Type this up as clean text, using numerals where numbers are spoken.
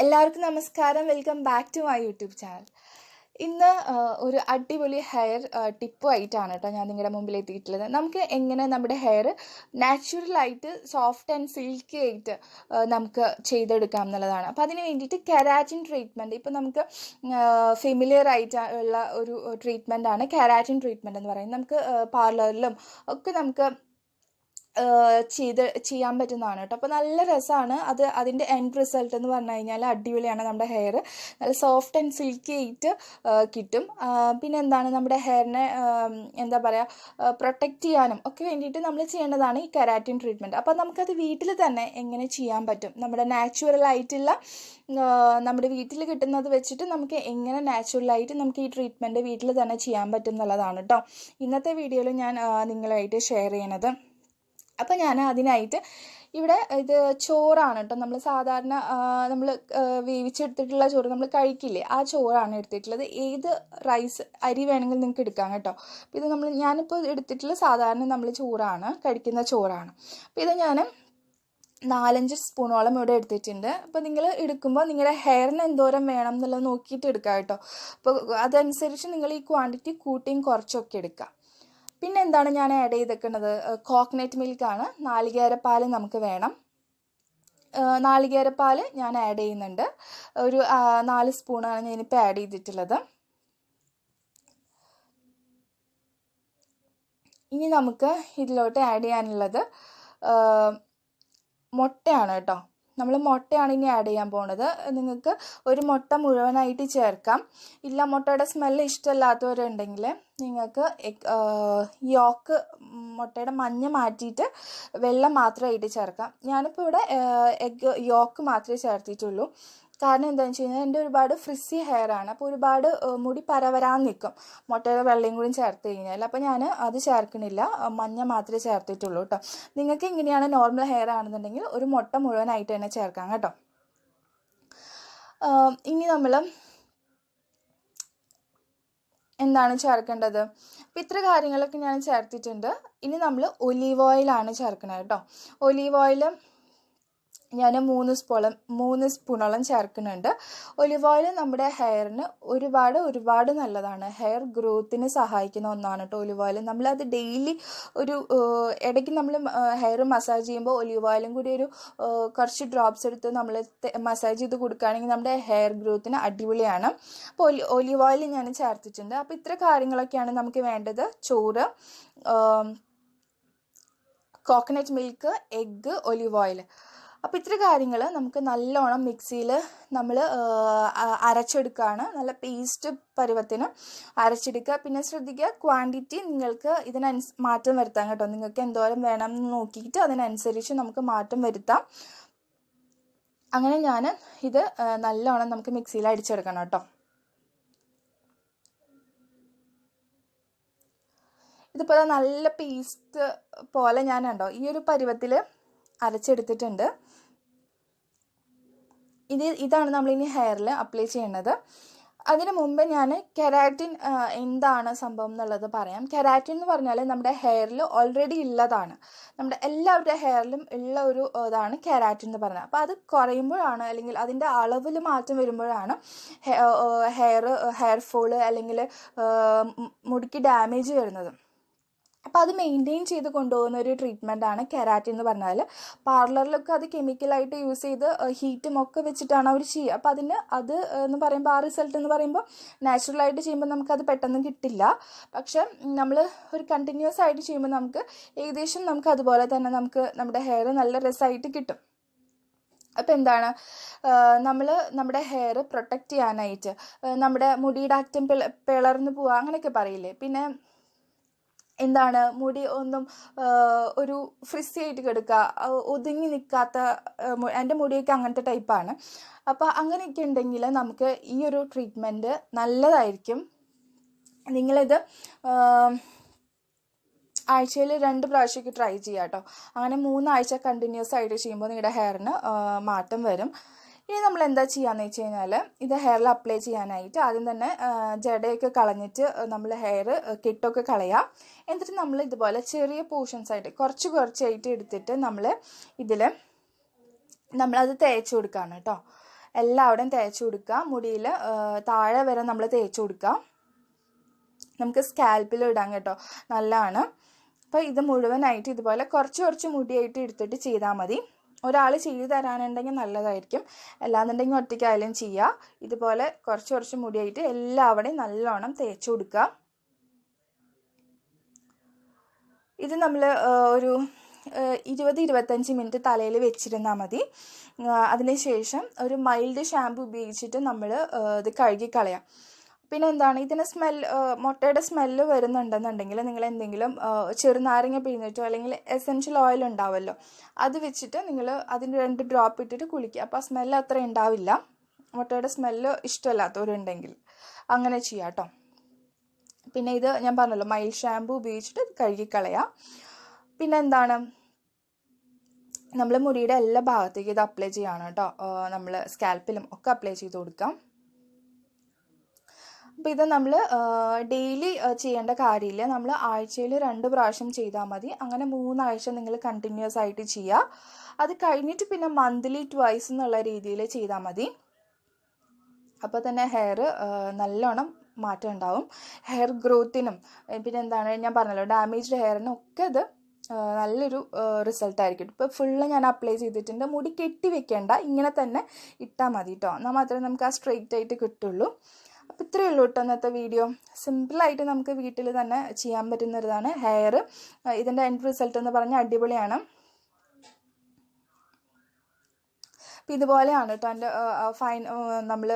എല്ലാവർക്കും നമസ്കാരം. Welcome back to my YouTube channel. ഇന്ന് ഒരു അടിപൊളി ഹെയർ ടിപ്പുമായിട്ടാണ് കേട്ടോ ഞാൻ നിങ്ങളുടെ മുമ്പിൽ എത്തിയിട്ടുള്ളത്. നമുക്ക് എങ്ങനെ നമ്മുടെ ഹെയർ നാച്ചുറലായിട്ട് സോഫ്റ്റ് ആൻഡ് സിൽക്കി ആയിട്ട് നമുക്ക് ചെയ്തെടുക്കാം എന്നുള്ളതാണ്. അപ്പോൾ അതിന് വേണ്ടിയിട്ട് കെരാറ്റിൻ ട്രീറ്റ്മെൻറ്റ്, ഇപ്പോൾ നമുക്ക് ഫെമിലിയർ ആയിട്ട് ഉള്ള ഒരു ട്രീറ്റ്മെൻറ്റാണ് കെരാറ്റിൻ ട്രീറ്റ്മെൻറ്റ് എന്ന് പറയുന്നത്. നമുക്ക് പാർലറിലും ഒക്കെ നമുക്ക് ചെയ്യാൻ പറ്റുന്നതാണ് കേട്ടോ. അപ്പോൾ നല്ല രസമാണ് അത്. അതിൻ്റെ എൻഡ് റിസൾട്ട് എന്ന് പറഞ്ഞു കഴിഞ്ഞാൽ അടിപൊളിയാണ്. നമ്മുടെ ഹെയർ നല്ല സോഫ്റ്റ് ആൻഡ് സിൽക്കി ആയിട്ട് കിട്ടും. പിന്നെ എന്താണ്, നമ്മുടെ ഹെയറിനെ എന്താ പറയുക, പ്രൊട്ടക്റ്റ് ചെയ്യാനും ഒക്കെ വേണ്ടിയിട്ട് നമ്മൾ ചെയ്യേണ്ടതാണ് ഈ കെരാറ്റിൻ ട്രീറ്റ്മെൻറ്റ്. അപ്പോൾ നമുക്കത് വീട്ടിൽ തന്നെ എങ്ങനെ ചെയ്യാൻ പറ്റും, നമ്മുടെ നാച്ചുറലായിട്ടുള്ള നമ്മുടെ വീട്ടിൽ കിട്ടുന്നത് വെച്ചിട്ട് നമുക്ക് എങ്ങനെ നാച്ചുറലായിട്ട് നമുക്ക് ഈ ട്രീറ്റ്മെൻറ്റ് വീട്ടിൽ തന്നെ ചെയ്യാൻ പറ്റും എന്നുള്ളതാണ് കേട്ടോ ഇന്നത്തെ വീഡിയോയിൽ ഞാൻ നിങ്ങളുമായിട്ട് ഷെയർ ചെയ്യണത്. അപ്പോൾ ഞാൻ അതിനായിട്ട് ഇവിടെ ഇത് ചോറാണ് കേട്ടോ. നമ്മൾ സാധാരണ നമ്മൾ വേവിച്ചെടുത്തിട്ടുള്ള ചോറ് നമ്മൾ കഴിക്കില്ലേ, ആ ചോറാണ് എടുത്തിട്ടുള്ളത്. ഏത് അരി വേണമെങ്കിൽ നിങ്ങൾക്ക് എടുക്കാം കേട്ടോ. അപ്പോൾ ഇത് ഞാനിപ്പോൾ എടുത്തിട്ടുള്ള സാധാരണ നമ്മൾ ചോറാണ്, കഴിക്കുന്ന ചോറാണ്. അപ്പോൾ ഇത് ഞാൻ 4-5 സ്പൂണോളം ഇവിടെ എടുത്തിട്ടുണ്ട്. അപ്പോൾ നിങ്ങൾ എടുക്കുമ്പോൾ നിങ്ങളുടെ ഹെയറിന് എന്തോരം വേണം എന്നുള്ളത് നോക്കിയിട്ട് എടുക്കുക കേട്ടോ. അപ്പോൾ അതനുസരിച്ച് നിങ്ങൾ ഈ ക്വാണ്ടിറ്റി കൂട്ടിയും കുറച്ചൊക്കെ എടുക്കുക. പിന്നെ എന്താണ് ഞാൻ ആഡ് ചെയ്തേക്കുന്നത്, കോക്കനട്ട് മിൽക്കാണ്. നാളികേരപ്പാൽ നമുക്ക് വേണം. നാളികേരപ്പാൽ ഞാൻ ആഡ് ചെയ്യുന്നുണ്ട്. ഒരു 4 സ്പൂണാണ് ഞാനിപ്പോൾ ആഡ് ചെയ്തിട്ടുള്ളത്. ഇനി നമുക്ക് ഇതിലോട്ട് ആഡ് ചെയ്യാനുള്ളത് മുട്ടയാണ് കേട്ടോ. നമ്മൾ മുട്ടയാണ് ഇനി ആഡ് ചെയ്യാൻ പോകുന്നത്. നിങ്ങൾക്ക് ഒരു മുട്ട മുഴുവനായിട്ട് ചേർക്കാം. ഇല്ല, മുട്ടയുടെ സ്മെല്ല് ഇഷ്ടമല്ലാത്തവരുണ്ടെങ്കിൽ നിങ്ങൾക്ക് മുട്ടയുടെ മഞ്ഞ മാറ്റിയിട്ട് വെള്ളം മാത്രമായിട്ട് ചേർക്കാം. ഞാനിപ്പോൾ ഇവിടെ എഗ് യോക്ക് മാത്രമേ ചേർത്തിട്ടുള്ളൂ. കാരണം എന്താണെന്ന് വെച്ച് കഴിഞ്ഞാൽ എൻ്റെ ഒരുപാട് ഫ്രിസി ഹെയർ ആണ്. അപ്പോൾ ഒരുപാട് മുടി പരവരാൻ നിൽക്കും മുട്ടയുടെ വെള്ളയും കൂടി ചേർത്ത് കഴിഞ്ഞാൽ. അപ്പോൾ ഞാൻ അത് ചേർക്കണില്ല, മഞ്ഞ മാത്രമേ ചേർത്തിട്ടുള്ളൂ കേട്ടോ. നിങ്ങൾക്ക് ഇങ്ങനെയാണ് നോർമൽ ഹെയർ ആണെന്നുണ്ടെങ്കിൽ ഒരു മുട്ട മുഴുവനായിട്ട് തന്നെ ചേർക്കാം കേട്ടോ. ഇനി നമ്മൾ എന്താണ് ചേർക്കേണ്ടത്, അപ്പോൾ ഇത്ര കാര്യങ്ങളൊക്കെ ഞാൻ ചേർത്തിട്ടുണ്ട്. ഇനി നമ്മൾ ഒലീവ് ഓയിലാണ് ചേർക്കണത് കേട്ടോ. ഒലീവ് ഓയിൽ ഞാൻ 3 സ്പൂണോളം ചേർക്കുന്നുണ്ട്. ഒലിവ് ഓയിൽ നമ്മുടെ ഹെയറിന് ഒരുപാട് നല്ലതാണ്. ഹെയർ ഗ്രോത്തിന് സഹായിക്കുന്ന ഒന്നാണ് കേട്ടോ ഒലിവ് ഓയിൽ. നമ്മളത് ഡെയിലി ഇടയ്ക്ക് നമ്മൾ ഹെയർ മസാജ് ചെയ്യുമ്പോൾ ഒലിവ് ഓയിലും കൂടി കുറച്ച് ഡ്രോപ്സ് എടുത്ത് നമ്മൾ മസാജ് ചെയ്ത് കൊടുക്കുകയാണെങ്കിൽ നമ്മുടെ ഹെയർ ഗ്രോത്തിന് അടിപൊളിയാണ്. അപ്പോൾ ഒലിവ് ഓയിൽ ഞാൻ ചേർത്തിട്ടുണ്ട്. അപ്പോൾ ഇത്ര കാര്യങ്ങളൊക്കെയാണ് നമുക്ക് വേണ്ടത്. ചോറ്, coconut milk, egg, olive oil. അപ്പോൾ ഇത്ര കാര്യങ്ങൾ നമുക്ക് നല്ലോണം മിക്സിയിൽ നമ്മൾ അരച്ചെടുക്കുകയാണ്. നല്ല പേസ്റ്റ് പരുവത്തിന് അരച്ചെടുക്കുക. പിന്നെ ശ്രദ്ധിക്കുക, ക്വാണ്ടിറ്റി നിങ്ങൾക്ക് മാറ്റം വരുത്താം കേട്ടോ. നിങ്ങൾക്ക് എന്തോരം വേണം എന്ന് നോക്കിയിട്ട് അതിനനുസരിച്ച് നമുക്ക് മാറ്റം വരുത്താം. അങ്ങനെ ഞാൻ ഇത് നല്ലോണം നമുക്ക് മിക്സിയിൽ അടിച്ചെടുക്കണം കേട്ടോ. ഇതിപ്പോൾ നല്ല പേസ്റ്റ് പോലെ ഞാൻ ഉണ്ടോ ഈ ഒരു പരുവത്തിൽ അരച്ചെടുത്തിട്ടുണ്ട്. ഇതാണ് നമ്മളിനി ഹെയറിൽ അപ്ലൈ ചെയ്യേണ്ടത്. അതിന് മുമ്പ് ഞാൻ കെരാറ്റിൻ എന്താണ് സംഭവം എന്നുള്ളത് പറയാം. കെരാറ്റിൻ എന്ന് പറഞ്ഞാൽ നമ്മുടെ ഹെയറിൽ ഓൾറെഡി ഉള്ളതാണ്. നമ്മുടെ എല്ലാവരുടെ ഹെയറിലും ഉള്ള ഒരു ഇതാണ് കെരാറ്റിൻ എന്ന് പറഞ്ഞാൽ. അപ്പോൾ അത് കുറയുമ്പോഴാണ്, അല്ലെങ്കിൽ അതിൻ്റെ അളവിൽ മാറ്റം വരുമ്പോഴാണ് ഹെയർ ഫോള് അല്ലെങ്കിൽ മുടിക്ക് ഡാമേജ് വരുന്നത്. അപ്പോൾ അത് മെയിൻറ്റെയിൻ ചെയ്ത് കൊണ്ടുപോകുന്ന ഒരു ട്രീറ്റ്മെൻറ്റാണ് കെരാറ്റിൻ എന്ന് പറഞ്ഞാൽ. പാർലറിലൊക്കെ അത് കെമിക്കലായിട്ട് യൂസ് ചെയ്ത് ഹീറ്റും ഒക്കെ വെച്ചിട്ടാണ് അവർ ചെയ്യുക. അപ്പോൾ അത് എന്ന് പറയുമ്പോൾ ആ റിസൾട്ട് എന്ന് പറയുമ്പോൾ നാച്ചുറലായിട്ട് ചെയ്യുമ്പോൾ നമുക്കത് പെട്ടെന്ന് കിട്ടില്ല. പക്ഷെ നമ്മൾ ഒരു കണ്ടിന്യൂസ് ആയിട്ട് ചെയ്യുമ്പോൾ നമുക്ക് ഏകദേശം നമുക്ക് അതുപോലെ തന്നെ നമ്മുടെ ഹെയർ നല്ല രസമായിട്ട് കിട്ടും. അപ്പോൾ എന്താണ്, നമ്മുടെ ഹെയർ പ്രൊട്ടക്റ്റ് ചെയ്യാനായിട്ട് നമ്മുടെ മുടിയുടെ അറ്റം പിളർന്ന് പോവുക അങ്ങനെയൊക്കെ പറയില്ലേ. പിന്നെ എന്താണ്, മുടി ഒന്നും ഒരു ഫ്രിസി ആയിട്ട് കിടക്കുക, ഒതുങ്ങി നിൽക്കാത്ത, എൻ്റെ മുടിയൊക്കെ അങ്ങനത്തെ ടൈപ്പാണ്. അപ്പോൾ അങ്ങനെയൊക്കെ ഉണ്ടെങ്കിൽ നമുക്ക് ഈ ഒരു ട്രീറ്റ്മെൻറ്റ് നല്ലതായിരിക്കും. നിങ്ങളിത് ആഴ്ചയിൽ 2 പ്രാവശ്യമൊക്കെ ട്രൈ ചെയ്യുക കേട്ടോ. അങ്ങനെ 3 ആഴ്ച കണ്ടിന്യൂസ് ആയിട്ട് ചെയ്യുമ്പോൾ നിങ്ങളുടെ ഹെയറിന് മാറ്റം വരും. ഇനി നമ്മൾ എന്താ ചെയ്യാന്ന് വെച്ച് കഴിഞ്ഞാൽ, ഇത് ഹെയറിൽ അപ്ലൈ ചെയ്യാനായിട്ട് ആദ്യം തന്നെ ജടയൊക്കെ കളഞ്ഞിട്ട് നമ്മൾ ഹെയർ കെട്ടൊക്കെ കളയാം. എന്നിട്ട് നമ്മൾ ഇതുപോലെ ചെറിയ പോർഷൻസ് ആയിട്ട് കുറച്ചായിട്ട് എടുത്തിട്ട് നമ്മളത് തേച്ച് കൊടുക്കുകയാണ് കേട്ടോ. എല്ലാവിടെയും തേച്ച് കൊടുക്കുക. മുടിയിൽ താഴെ വരെ നമ്മൾ തേച്ച് കൊടുക്കുക. നമുക്ക് സ്കാൽപ്പിൽ ഇടാൻ കേട്ടോ, നല്ലതാണ്. അപ്പോൾ ഇത് മുഴുവനായിട്ട് ഇതുപോലെ കുറച്ച് കുറച്ച് മുടിയായിട്ട് എടുത്തിട്ട് ചെയ്താൽ മതി. ഒരാൾ ചെയ്ത് തരാനുണ്ടെങ്കിൽ നല്ലതായിരിക്കും, അല്ലാന്നുണ്ടെങ്കിൽ ഒറ്റയ്ക്കായാലും ചെയ്യുക. ഇതുപോലെ കുറച്ച് കുറച്ച് മുടിയായിട്ട് എല്ലാവിടെയും നല്ലോണം തേച്ച് കൊടുക്കുക. ഇത് നമ്മൾ ഒരു 20-25 മിനിറ്റ് തലയിൽ വെച്ചിരുന്നാൽ മതി. അതിനുശേഷം ഒരു മൈൽഡ് ഷാമ്പു ഉപയോഗിച്ചിട്ട് നമ്മൾ ഇത് കഴുകി കളയാം. പിന്നെ എന്താണ്, ഇതിന് മുട്ടയുടെ സ്മെല്ല് വരുന്നുണ്ടെന്നുണ്ടെങ്കിൽ നിങ്ങൾ എന്തെങ്കിലും ചെറുനാരങ്ങ പിഴിഞ്ഞിട്ടോ അല്ലെങ്കിൽ എസെൻഷ്യൽ ഓയിൽ ഉണ്ടാവുമല്ലോ, അത് വെച്ചിട്ട് നിങ്ങൾ അതിന് 2 ഡ്രോപ്പ് ഇട്ടിട്ട് കുളിക്കുക. അപ്പോൾ ആ സ്മെല്ല് അത്ര ഉണ്ടാവില്ല. മുട്ടയുടെ സ്മെല്ല് ഇഷ്ടമല്ലാത്തവരുണ്ടെങ്കിൽ അങ്ങനെ ചെയ്യാം കേട്ടോ. പിന്നെ ഇത് ഞാൻ പറഞ്ഞല്ലോ, മൈൽഡ് ഷാമ്പു ഉപയോഗിച്ചിട്ട് കഴുകിക്കളയാം. പിന്നെ എന്താണ്, നമ്മൾ മുടിയുടെ എല്ലാ ഭാഗത്തേക്കും ഇത് അപ്ലൈ ചെയ്യാണ് കേട്ടോ. നമ്മൾ സ്കാൽപ്പിലും ഒക്കെ അപ്ലൈ ചെയ്ത് കൊടുക്കാം. അപ്പോൾ ഇത് നമ്മൾ ഡെയിലി ചെയ്യേണ്ട കാര്യമില്ല. നമ്മൾ ആഴ്ചയിൽ 2 പ്രാവശ്യം ചെയ്താൽ മതി. അങ്ങനെ 3 ആഴ്ച നിങ്ങൾ കണ്ടിന്യൂസ് ആയിട്ട് ചെയ്യുക. അത് കഴിഞ്ഞിട്ട് പിന്നെ മന്ത്ലി ട്വൈസ് എന്നുള്ള രീതിയിൽ ചെയ്താൽ മതി. അപ്പോൾ തന്നെ ഹെയർ നല്ലോണം മാറ്റം ഉണ്ടാവും. ഹെയർ ഗ്രോത്തിനും പിന്നെ എന്താണ്, ഞാൻ പറഞ്ഞല്ലോ, ഡാമേജ്ഡ് ഹെയറിനും ഒക്കെ ഇത് നല്ലൊരു റിസൾട്ടായിരിക്കും. ഇപ്പോൾ ഫുള്ള് ഞാൻ അപ്ലൈ ചെയ്തിട്ടുണ്ട്. മുടി കെട്ടി വെക്കേണ്ട, ഇങ്ങനെ തന്നെ ഇട്ടാൽ മതി കേട്ടോ. എന്നാൽ മാത്രമേ നമുക്ക് ആ സ്ട്രെയിറ്റ് ആയിട്ട് കിട്ടുള്ളൂ. അപ്പോൾ ഇത്രയേ ഉള്ളൂ കേട്ടോ ഇന്നത്തെ വീഡിയോ. സിമ്പിളായിട്ട് നമുക്ക് വീട്ടിൽ തന്നെ ചെയ്യാൻ പറ്റുന്നൊരിതാണ് ഹെയർ. ഇതിൻ്റെ എൻഡ് റിസൾട്ട് എന്ന് പറഞ്ഞാൽ അടിപൊളിയാണ്. അപ്പോൾ ഇതുപോലെയാണ് കേട്ടോ എൻ്റെ നമ്മൾ